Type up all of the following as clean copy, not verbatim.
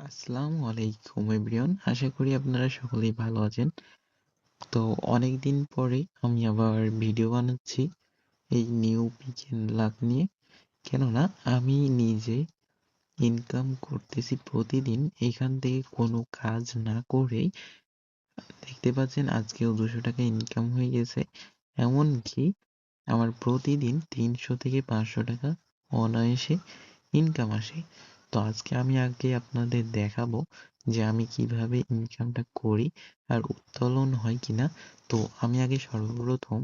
আসসালামু আলাইকুম এভরিওয়ান। আশা করি আপনারা সকলেই ভালো আছেন। তো অনেকদিন পরে আমি আবার ভিডিও বানাচ্ছি এই নিউ পিকেন লাক নিয়ে। কেননা আমি নিজে ইনকাম করতেছি প্রতিদিন এখান থেকে কোনো কাজ না করেই। দেখতে পাচ্ছেন আজকেও 200 টাকা ইনকাম হয়ে গেছে। এমনকি আমার প্রতিদিন 300 থেকে 500 টাকা অনায়াসে ইনকাম আসে। তো আজকে আমি আগে আপনাদের দেখাবো যে আমি কিভাবে ইনকামটা করি আর উত্তোলন হয় কিনা। তো আমি আগে সর্বপ্রথম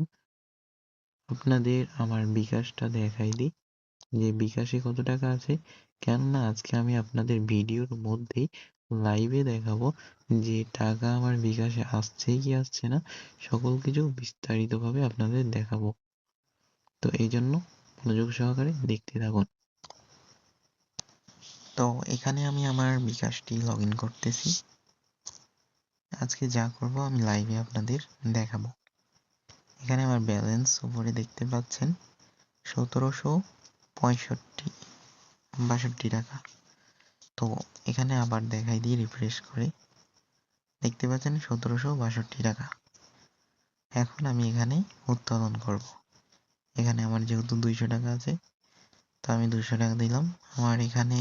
আপনাদের আমার বিকাশটা দেখাই দিই যে বিকাশে কত টাকা আছে। কেননা আজকে আমি আপনাদের ভিডিওর মধ্যেই লাইভে দেখাবো যে টাকা আমার বিকাশে আসছে কি আসছে না, সকল কিছু বিস্তারিতভাবে আপনাদের দেখাবো। তো এই জন্য মনোযোগ সহকারে দেখতে থাকুন। তো এখানে আমি আমার বিকাশটি লগ ইন করতেছি। আজকে যা করব আমি লাইভে আপনাদের দেখাবো। এখানে আমার ব্যালেন্স উপরে দেখতে পাচ্ছেন 1762 টাকা। তো এখানে আবার দেখাই দিই রিফ্রেশ করে, দেখতে পাচ্ছেন 1762 টাকা। এখন আমি এখানে উত্তোলন করব। এখানে আমার যেহেতু 200 টাকা আছে, তো আমি 200 টাকা দিলাম। আমার এখানে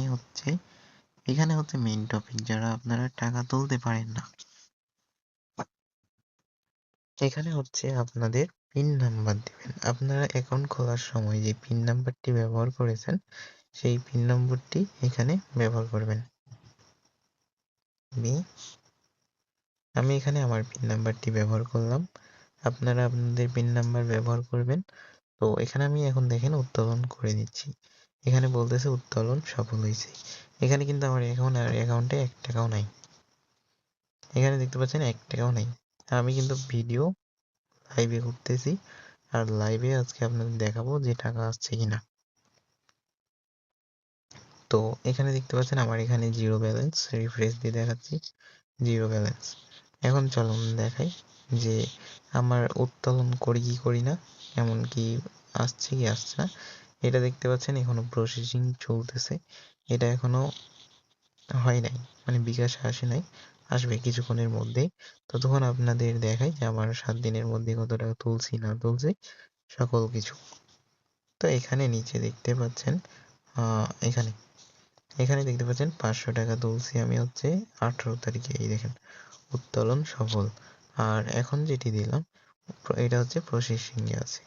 হচ্ছে মেইন টপিক, যারা আপনারা টাকা তুলতে পারেন না। এখানে হচ্ছে আপনাদের পিন নাম্বার দিবেন। আপনারা অ্যাকাউন্ট খোলার সময় যে পিন নাম্বারটি ব্যবহার করেছেন সেই পিন নম্বরটি এখানে ব্যবহার করবেন। আমি এখানে আমার পিন নাম্বারটি ব্যবহার করলাম, আপনারা আপনাদের পিন নাম্বার ব্যবহার করবেন। তো এখানে আমি এখন দেখেন উত্তোলন করে দিচ্ছি। এখানে বলতেছে উত্তোলন সফল হয়েছে। এখানে কিন্তু আমার এখন আর অ্যাকাউন্টে 1 টাকাও নাই। এখানে দেখতে পাচ্ছেন 1 টাকাও নাই। আমি কিন্তু ভিডিও লাইভে করতেছি আর লাইভে আজকে আপনাদের দেখাবো যে টাকা আসছে কিনা। তো এখানে দেখতে পাচ্ছেন আমার এখানে জিরো ব্যালেন্স, রিফ্রেশ দিয়ে দেখাচ্ছি জিরো ব্যালেন্স। এখন চলুন দেখাই যে আমার উত্তোলন করি কি করি না, এমনকি আসছে কি আসছে না। এটা দেখতে পাচ্ছেন এখনো প্রসেসিং চলতেছে, এটা এখনো হয় নাই, মানে বিকাশে আসে নাই, আসবে কিছুক্ষণের মধ্যেই। ততক্ষণ আপনাদের দেখাই যে আমার 7 দিনের মধ্যে কত টাকা তুলছি না তুলছি সকল কিছু। তো এখানে নিচে দেখতে পাচ্ছেন এখানে দেখতে পাচ্ছেন 500 টাকা তুলছি আমি হচ্ছে 18 তারিখে, এই দেখেন উত্তোলন সফল। আর এখন যেটি দিলাম এটা হচ্ছে প্রসেসিং এ আছে।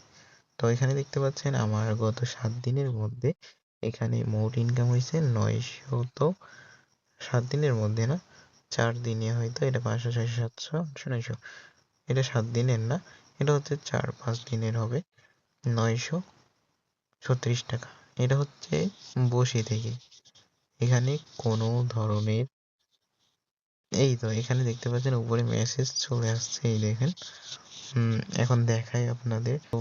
তো এখানে দেখতে পাচ্ছেন আমার গত 7 দিনের মধ্যে এখানে মোট ইনকাম হয়েছে 900। তো 7 দিনের মধ্যে না, 4 দিনে হয়তো এটা 500 600 700 800 900, এটা 7 দিনের না, এটা হচ্ছে 4-5 দিনের হবে 936 টাকা। এটা হচ্ছে বসে থেকে। এখানে কোনো ধরনের এই তো এখানে দেখতে পাচ্ছেন উপরে মেসেজ চলে আসছে, এই দেখেন। এখন দেখাই আপনাদের। তো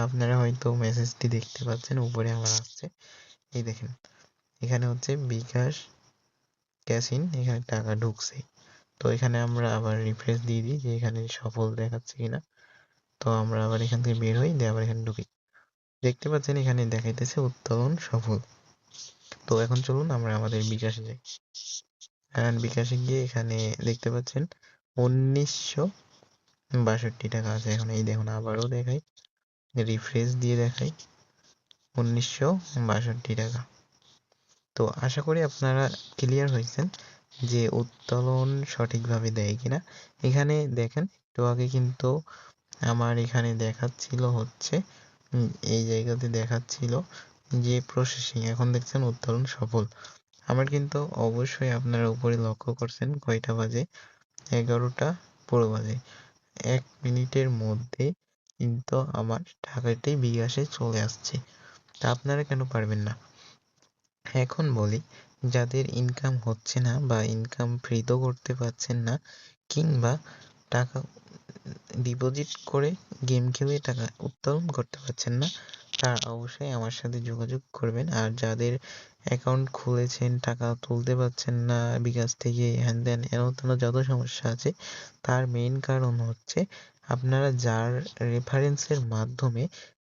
আপনারা হয়তো মেসেজটি দেখতে পাচ্ছেন উপরে আমার আসছে, এই দেখেন। এখানে হচ্ছে বিকাশ ক্যাশ ইন, এখানে টাকা ঢুকছে। তো এখানে আমরা আবার রিফ্রেশ দিয়ে দিই যে এখানে সফল দেখাচ্ছে কিনা। তো আমরা আবার এখান থেকে বের হই, দিয়ে আবার এখানে ঢুকি। দেখতে পাচ্ছেন এখানে দেখাইতেছে উত্তোলন সফল। তো এখন চলুন আমরা আমাদের বিকাশে যাই। বিকাশে গিয়ে এখানে দেখতে পাচ্ছেন 1962 টাকা আছে এখন। এই দেখুন আবারও দেখাই, রিফ্রেশ দিয়ে দেখাই 1962 টাকা। তো আশা করি আপনারা ক্লিয়ার হয়েছেন যে উত্তোলন সঠিকভাবে দেয় কিনা। এখানে দেখেন একটু আগে কিন্তু আমার এখানে দেখাচ্ছিল হচ্ছে এই জায়গাতে দেখাচ্ছিল যে প্রসেসিং, এখন দেখছেন উত্তোলন সফল। আমার কিন্তু অবশ্যই আপনারা উপরে লক্ষ্য করছেন কয়টা বাজে, 11টা পুরো বাজে। 1 মিনিটের মধ্যে কিন্তু আমার টাকাটি বিকাশে চলে আসছে। তা আপনারা কেন পারবেন না? এখন বলি, যাদের ইনকাম হচ্ছে না বা ইনকাম ফ্রিতেও করতে পারছেন না, কিংবা টাকা ডিপোজিট করে গেম খেলে টাকা উত্তোলন করতে পারছেন না, তারা অবশ্যই আমার সাথে যোগাযোগ করবেন। আর যাদের অ্যাকাউন্ট খুলেছেন টাকা তুলতে পারছেন না বিকাশ থেকে, হ্যান ত্যান হেন তেন যত সমস্যা আছে, তার মেইন কারণ হচ্ছে আপনারা যার রেফারেন্সের মাধ্যমে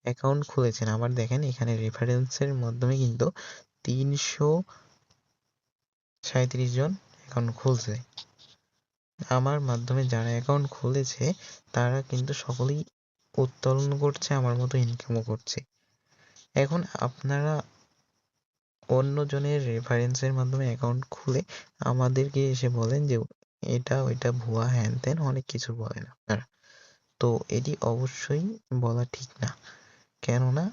অ্যাকাউন্ট খুলেছেন। আমার দেখেন এখানে রেফারেন্সের মাধ্যমে কিন্তু 37 জন অ্যাকাউন্ট খুলছে। আমার মাধ্যমে যারা অ্যাকাউন্ট খুলেছে তারা কিন্তু সকলেই উত্তোলন করছে, আমার মতো ইনকামও করছে। এখন আপনারা অন্যজনের রেফারেন্সের মাধ্যমে অ্যাকাউন্ট খুলে আমাদেরকে এসে বলেন যে এটা ওইটা ভুয়া হ্যান ত্যান অনেক কিছু বলেন আপনারা। তো এটি অবশ্যই বলা ঠিক না, কেননা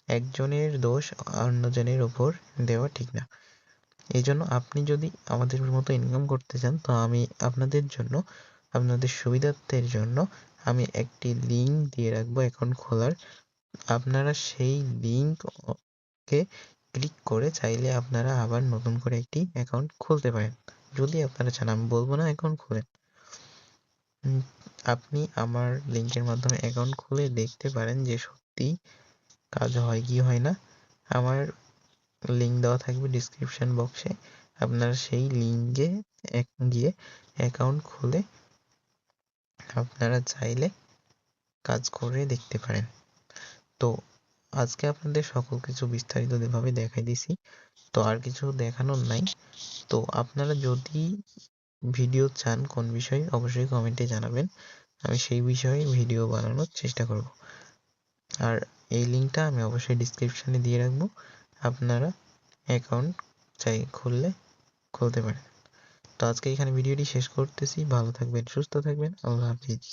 একজনের দোষ অন্যজনের ওপর দেওয়া ঠিক না। এই জন্য আপনি যদি আমাদের মতো ইনকাম করতে চান, তো আমি আপনাদের জন্য, আপনাদের সুবিধার্থের জন্য আমি একটি লিঙ্ক দিয়ে রাখবো অ্যাকাউন্ট খোলার। আপনারা সেই লিঙ্কে ক্লিক করে চাইলে আপনারা আবার নতুন করে একটি অ্যাকাউন্ট খুলতে পারেন, যদি আপনারা চান। আমি বলবো না অ্যাকাউন্ট খুলেন, আপনি আমার লিঙ্কের মাধ্যমে অ্যাকাউন্ট খুলে দেখতে পারেন যে সত্যি কাজ হয় কি হয় না। আমার লিঙ্ক দেওয়া থাকবে ডিসক্রিপশন বক্সে, আপনারা সেই লিঙ্কে গিয়ে অ্যাকাউন্ট খুলে আপনারা চাইলে কাজ করে দেখতে পারেন। তো আজকে আপনাদের সকল কিছু বিস্তারিতভাবে দেখাই দিছি, তো আর কিছু দেখানোর নাই। তো আপনারা যদি ভিডিও চান কোন বিষয়ে, অবশ্যই কমেন্টে জানাবেন, আমি সেই বিষয়ে ভিডিও বানানোর চেষ্টা করব। আর এই লিঙ্কটা আমি অবশ্যই ডিসক্রিপশনে দিয়ে রাখবো, আপনারা অ্যাকাউন্ট চাই খুলতে পারেন। তো আজকে এখানে ভিডিওটি শেষ করতেছি। ভালো থাকবেন, সুস্থ থাকবেন, আল্লাহ হাফিজ।